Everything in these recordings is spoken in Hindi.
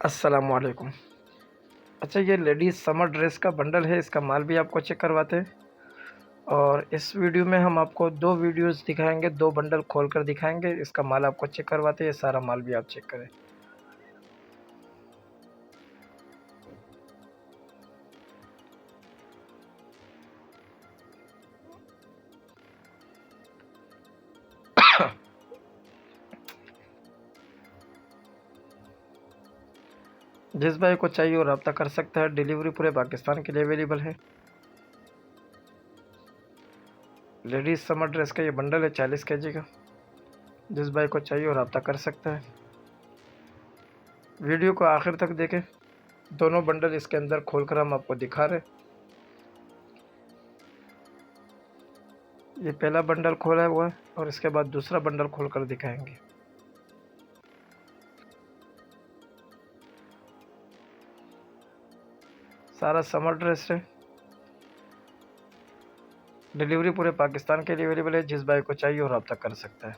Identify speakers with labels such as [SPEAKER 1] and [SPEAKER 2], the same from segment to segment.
[SPEAKER 1] अस्सलाम वालेकुम। अच्छा, ये लेडीज़ समर ड्रेस का बंडल है, इसका माल भी आपको चेक करवाते हैं। और इस वीडियो में हम आपको 2 वीडियोज़ दिखाएँगे, 2 बंडल खोल कर दिखाएँगे, इसका माल आपको चेक करवाते हैं, ये सारा माल भी आप चेक करें। जिस भाई को चाहिए वो राब्ता कर सकता है, डिलीवरी पूरे पाकिस्तान के लिए अवेलेबल है। लेडीज़ समर ड्रेस का ये बंडल है 40 केजी का। जिस भाई को चाहिए वो राब्ता कर सकता है। वीडियो को आखिर तक देखें, दोनों बंडल इसके अंदर खोलकर हम आपको दिखा रहे हैं। ये पहला बंडल खोला हुआ है और इसके बाद दूसरा बंडल खोलकर दिखाएँगे। सारा समर ड्रेस है, डिलीवरी पूरे पाकिस्तान के लिए अवेलेबल है। जिस भाई को चाहिए वो रब्ता कर सकता है।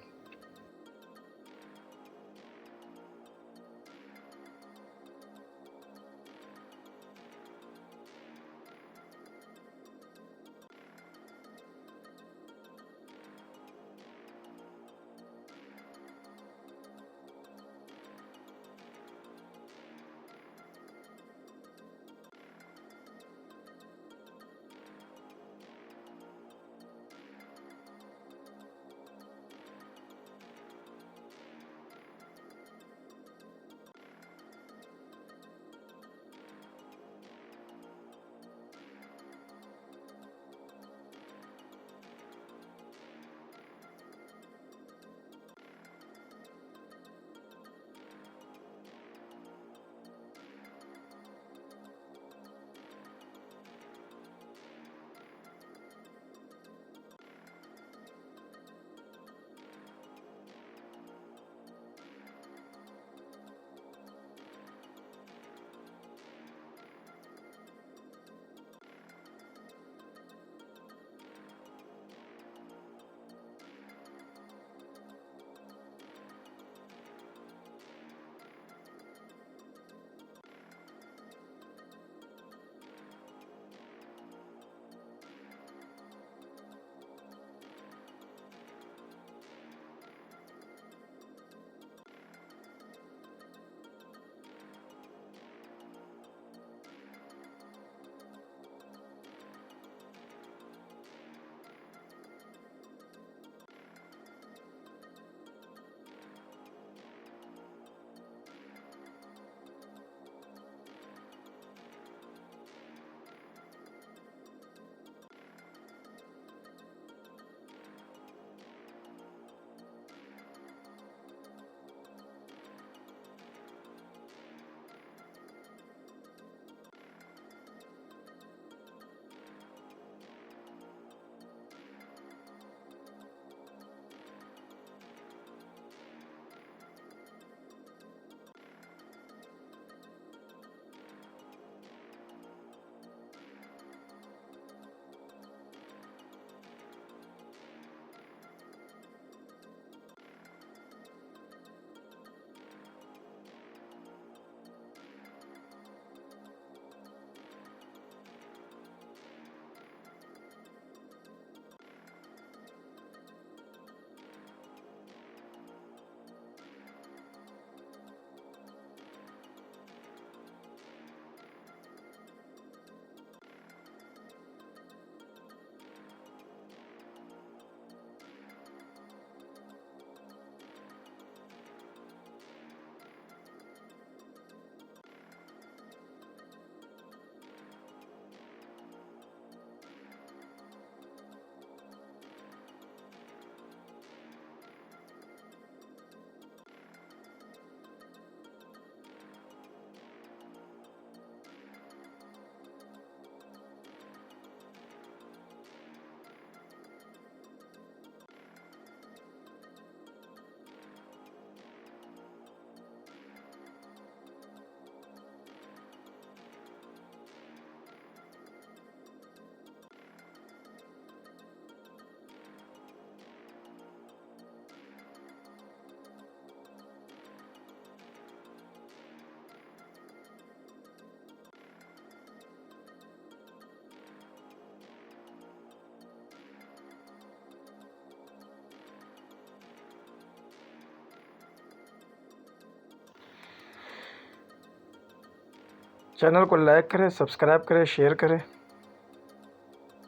[SPEAKER 1] चैनल को लाइक करें, सब्सक्राइब करें, शेयर करें।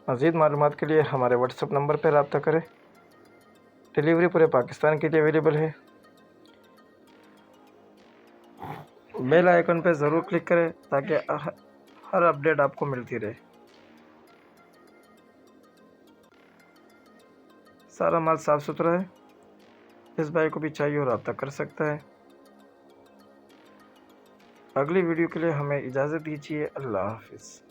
[SPEAKER 1] मज़ीद मालूमात के लिए हमारे व्हाट्सएप नंबर पर रब्ता करें। डिलीवरी पूरे पाकिस्तान के लिए अवेलेबल है। बेल आइकन पर ज़रूर क्लिक करें ताकि हर अपडेट आपको मिलती रहे। सारा माल साफ़ सुथरा है। इस भाई को भी चाहिए और रब्ता कर सकता है। अगली वीडियो के लिए हमें इजाज़त दीजिए। अल्लाह हाफ़िज़।